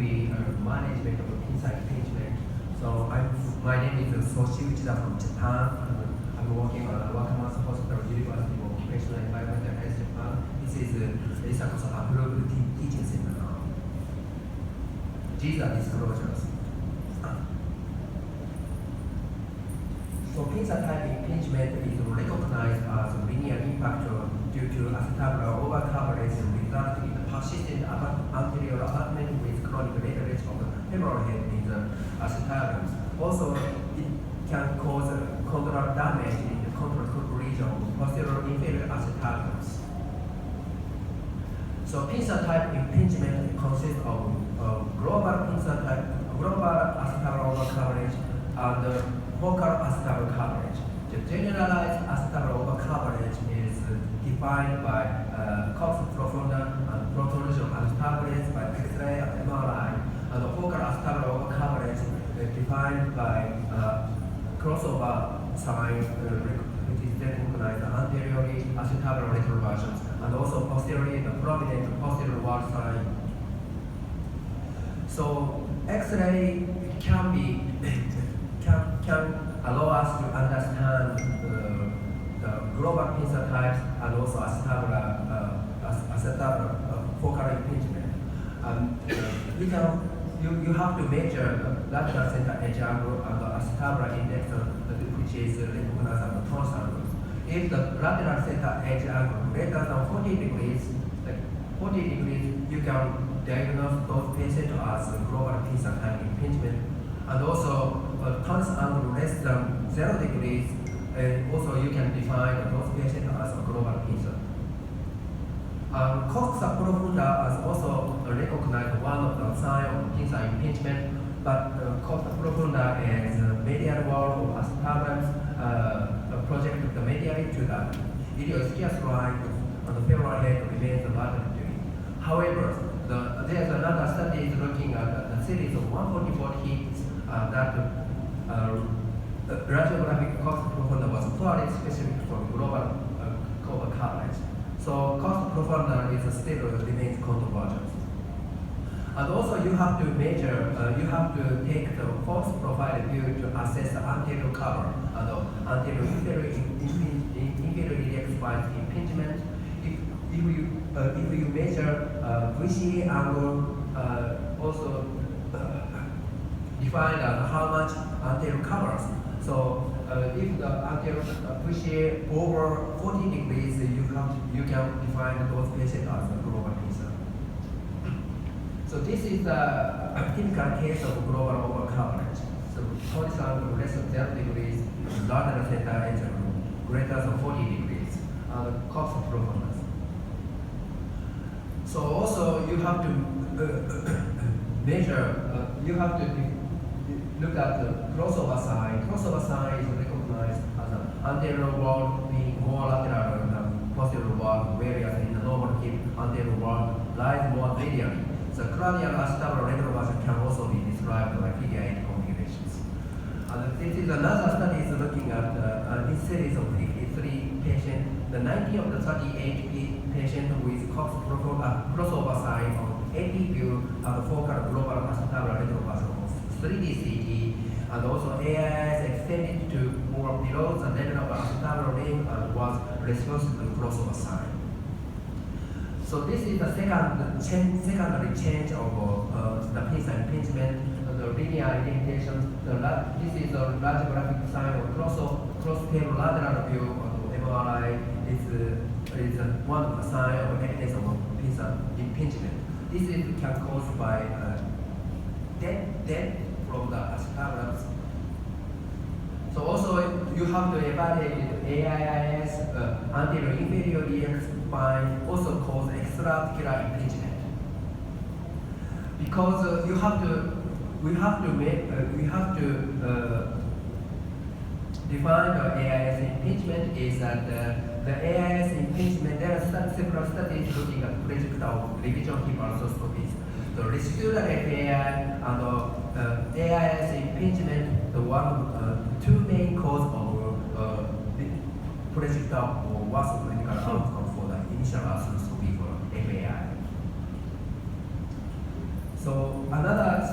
the management of Pincer impingement. So my name is Soshi Uchida from Japan. I'm working on Wakamatsu Hospital, University of Occupational Environment and Health Japan. This is ISAKOS approved teaching center now. These are disclosures. So Pincer type impingement is recognized as linear impact due to acetabular overcoverage resulting in persistent anterior attachment with chronic leverage of the femoral head in the acetabulums. Also, it can cause contract damage in the contractile region of posterior inferior acetabulums. So Pincer type impingement consists of global Pincer type, global acetabular overcoverage, and focal acetabular coverage. The generalized acetabular overcoverage is defined by corpus profunda and protrusion acetabules by X-ray and MRI, and the focal acetabular overcoverage is defined by crossover sign, which is recognized anteriorly acetabular retroversions, and also posteriorly the prominent posterior wall sign. So X-ray can be can allow us to understand the global Pincer types and also acetabular focal impingement. You have to measure the lateral center edge angle and the acetabular index, which is recognized as the tons angles. If the lateral center edge angle greater than 40 degrees, you can diagnose those patients as global Pincer type impingement. And also, tons angle less than 0 degrees, and also you can define those patients as a global Pincer. Coxa profunda is also recognized one of the signs of Pincer impingement, but coxa profunda is medial wall of acetabulums projected medially to the ilioscius line, and the femoral head remains laterally. However, there's another study looking at a series of 144 hits that radiographic coxa profunda was poorly specific for global coverage. So coxa profunda is still remains convergent. And also you have to measure, you have to take the force profile view to assess the anterior cover and the anterior inferior iliac spine impingement. If you measure VCA angle, also define how much anterior covers. So if the anterior VCA over 40 degrees, you can define those patients as a global Pincer. So this is a typical case of global overcoverage. So horizontal less than 0 degrees, lateral center edge angle greater than 40 degrees, and coxa profundus. So also you have to measure, you have to look at the crossover sign. Crossover sign is recognized as an anterior wall being more lateral than posterior wall, whereas in the normal hip, anterior wall lies more medially. The cranial acetabular retroversion can also be described by figure 8 configurations. And this is another study is looking at this series of 53 patients. The 90 of the 38 patients with crossover sign on AP view and focal global acetabular retroversion of 3D CT, and also AIS extended to more below the level of acetabular rim and was responsive to crossover sign. So this is the secondary change of the Pincer impingement, the linear indentation. This is a radiographic sign of cross-tail lateral view of MRI. Is one of the signs of evidence of Pincer impingement. This can cause by death from the acetabulums. So also you have to evaluate AIS, anterior inferior iliac spine, also cause extra-articular impingement. Because we have to define the AIS impingement is that the AIS impingement, there are several studies looking at projectile revision hip arthroscopies. The residual FAI and AIS impingement, two main causes of projectile or worse clinical outcome for the initial arthroscopy for FAI. So our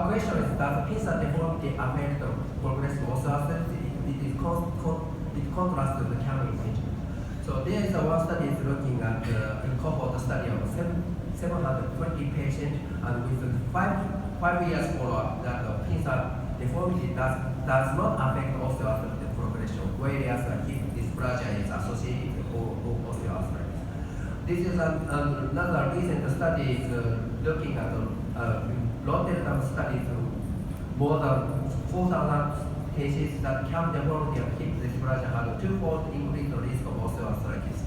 question is, does pincer deformity affect the progressive osteoarthritis? It contrasts to the camel impingement. So there is one study is looking at a cohort study of 720 patients, and with 5 years follow-up, that the pincer deformity does not affect osteoarthritis progression, whereas hip dysplasia is associated with osteoarthritis. This is another recent study looking at Rotterdam studies, more than 4,000 cases that camel deformity and hip dysplasia had a twofold increased risk of osteoarthritis,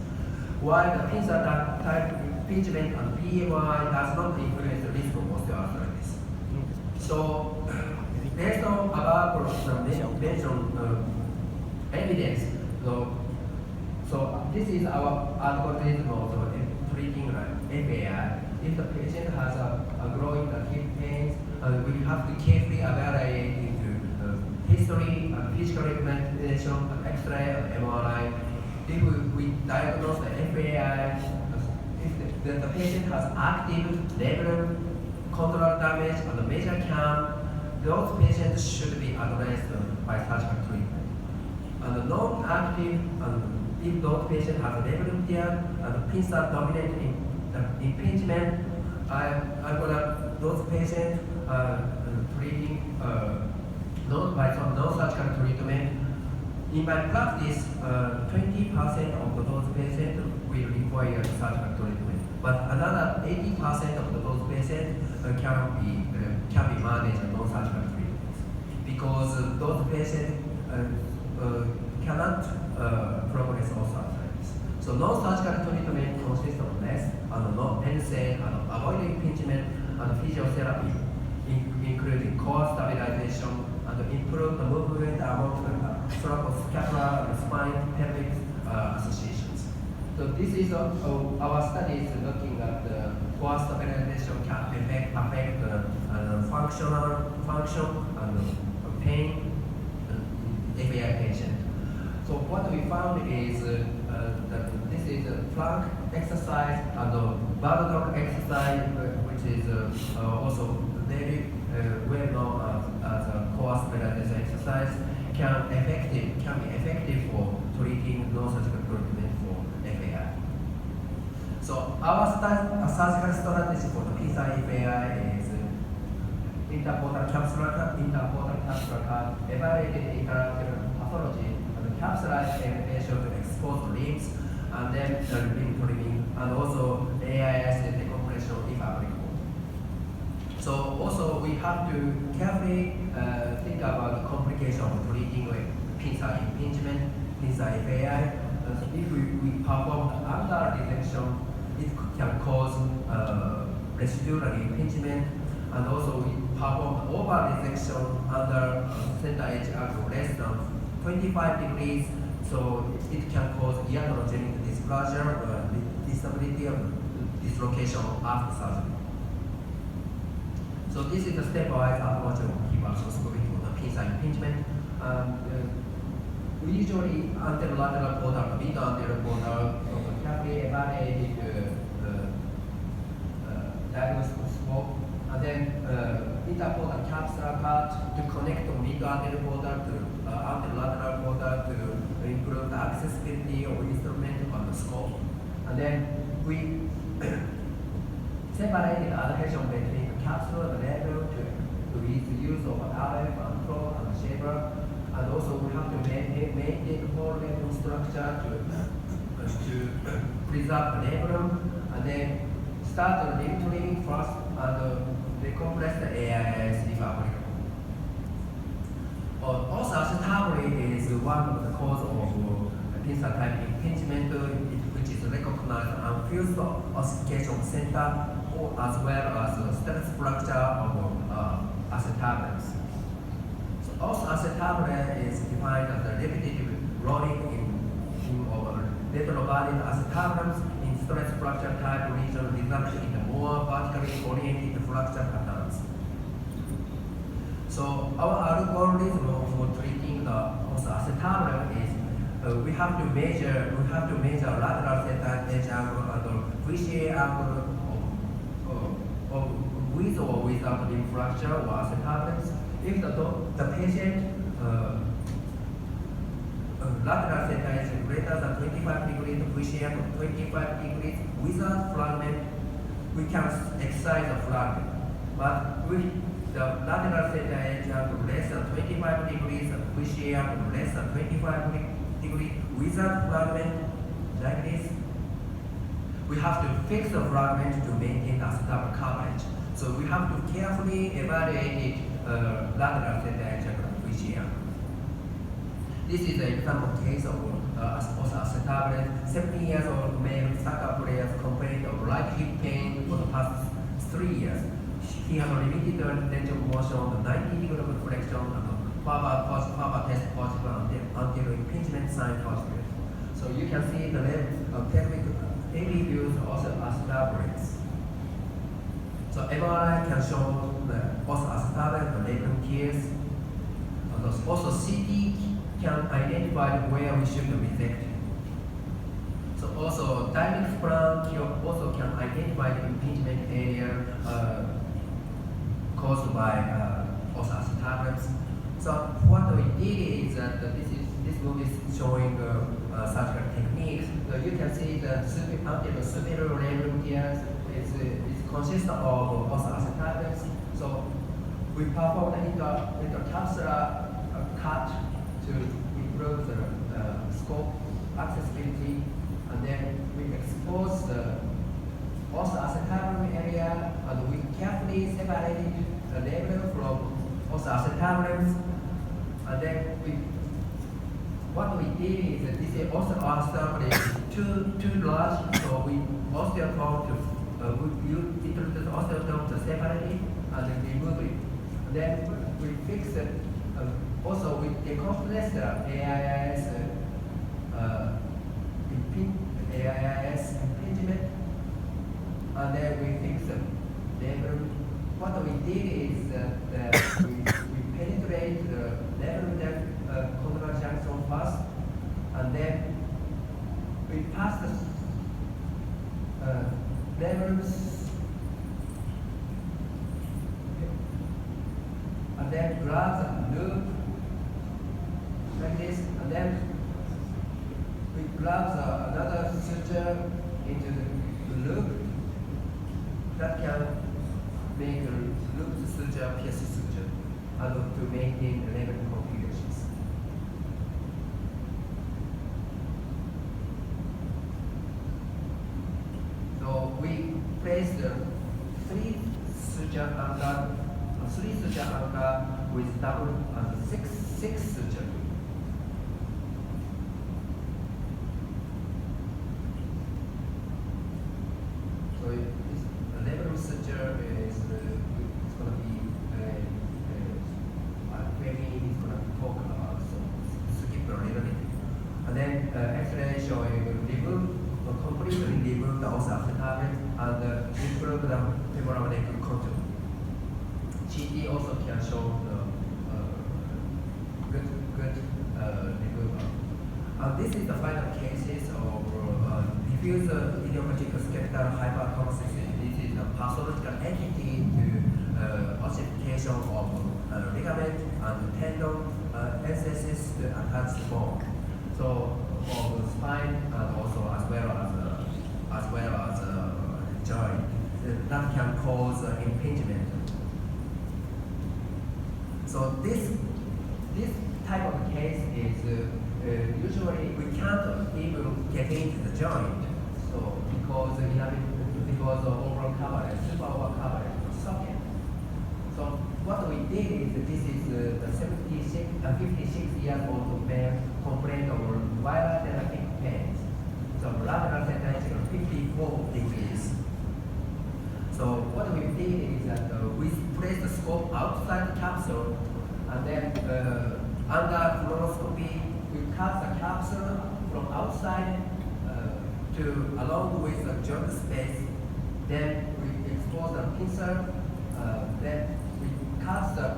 while the pincer type impingement and BMI does not influence the risk of osteoarthritis. So, based on above mentioned evidence, so this is our algorithm of treating FAI. If the patient has a growing hip pain, we have to carefully evaluate into history, physical examination, X-ray, MRI. If we diagnose the FAI, if the patient has active labral control damage and a major CAM, those patients should be addressed by surgical treatment. And the non-active, if those patients have labral tear and pincer dominant impingement, I'm gonna those patients treating not by some non-surgical treatment. In my practice, 20% of those patients will require surgical treatment, but another 80% of those patients can be managed non-surgical treatments, because those patients cannot progress osteoarthritis. So non-surgical treatment consists of rest and NSAID and avoiding impingement and physiotherapy, including core stabilization and improve the movement among the thoracoScapular and spine pelvic associations. So this is our studies looking at the core stabilization can affect the functional function and pain in FAI patient. So what we found is that this is a plank exercise and the bar dog exercise, which is also very well known as a core stabilization exercise, can be effective for treating non-surgical treatment for FAI. So our surgical strategy for the pincer FAI is interportal capsular cut, evaluated interactive pathology, and capsulized elevation to exposed limbs, and then limb trimming, and also AIS decompression if applicable. So also we have to carefully think about the complication of treating with pincer impingement, pincer FAI. If we perform under resection, it can cause residual impingement, and also we perform over resection under center edge angle less than 25 degrees, so it can cause iatrogenic dysplasia, disability of dislocation after surgery. So this is the stepwise approach of hip arthroscopy for the pincer impingement. We usually anterolateral portal, mid anterior portal, carefully evaluate diagnostic scope, and then interportal capsular cut to connect the mid anterior portal to anterolateral portal to improve the accessibility of instrument on the scope. And then we separated adhesion between the capsule and the label with the use of an RF and probe and shaper. And also we have to maintain the whole label structure to preserve the label, and then start the limb trimming first and decompress the AIS if applicable. Also, acetabular is one of the cause of pincer type impingement, which is recognized and fused ossification center, as well as stress fracture of acetabulars. So also acetabulum is defined as a repetitive rolling in over retrovalid acetabulums in stress fracture type region, resulting in more vertically oriented fracture patterns. So our algorithm for treating the also acetabulum is we have to measure lateral theta edge angle and VCA angle of with or without limb fracture or acetabulant. If the patient lateral theta is greater than 25 degrees, appreciate 25 degrees without fragment, we can excise the fragment. But with the lateral theta is less than 25 degrees, appreciate less than 25 degrees without fragment, like this, we have to fix the fragment to maintain the acetabulant coverage. So we have to carefully evaluate lateral theta appreciate. This is an example case of acetabulant. 17 years old male soccer player complained of right hip pain for the past 3 years. He had a limited range of motion, 90 degree of flexion, and PAPA test positive until impingement sign positive. So you can see the level of technical daily views also acetabulant. So MRI can show both acetabulant and latent tears. Also CT can identify where we should resect. So also dynamic plan also can identify the impingement area caused by also acetabulant. So what we did is that this movie is showing surgical techniques. So you can see the superior labrum tears is consists of also acetabulant. So we perform the intercapsular cut to improve the scope accessibility, and then we expose the also acetabulant area, and we carefully separated the labrum from also acetabulant, and then what we did is that this is also acetabulant is too large, so we osteotome we introduce osteotome to separate it and then remove it. And then we fix it. Also, we decompress the AIS impingement, and then we fix the labrum. What we did is that we penetrate the labrum condylar junction first, and then we pass the labrums, and then grab the loop like this, and then we grab another suture into the loop that can make a loop suture, pierce suture, and to maintain the labrum configurations. So we place the three suture anchor with double and six suture. So the labrum suture is it's going to be Femi is going to talk about, so skip a little bit. And then X-ray showing completely remove the acetabulant and improve the femoral neck contour. CT also can show the good removal. And this is the final cases of diffuse idiopathic skeletal hypertosis. This is a pathological entity to ossification of ligament and tendon, SSS to attach bone. So of the spine and also as well as joint that can cause impingement. So this type of case is usually we can't even get into the joint. So because of overall coverage, super over coverage of socket. So what we did is this is the 56 years old man complained of bilateral hip pain. So lateral tension 54 degrees. So what we did is that we placed the scope outside the capsule, and then under fluoroscopy we cut the capsule from outside to along with the joint space. Then we expose the pincer. Then we cut the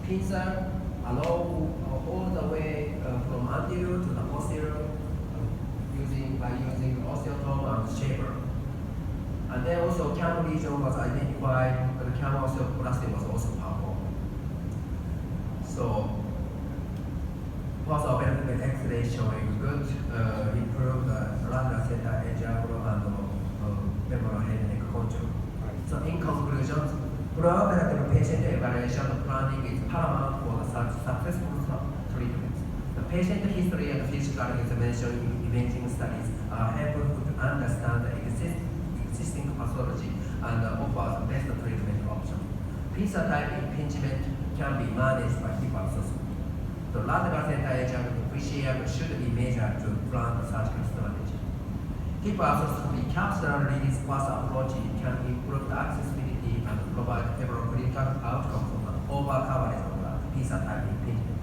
pincer along all the way from anterior to the posterior by using osteotome and shaper. And then also CAM lesion was identified, but CAM osteoplasty was also performed. So post-operative X-ray showing good improved lateral center edge angle and femoral head and neck contour. So in conclusion, preoperative patient evaluation planning is paramount for the successful treatment. The patient history and physical examination in imaging studies are helpful to understand the existing pathology and offer the best treatment option. Pincer type impingement can be managed by hip arthroscopy. The lateral center edge angle PCM should be measured to plan the surgical strategy. Hip arthroscopy capsular release path approach can improve the accessibility and provide favorable clinical outcomes on the over coverage of the Pincer type impingement.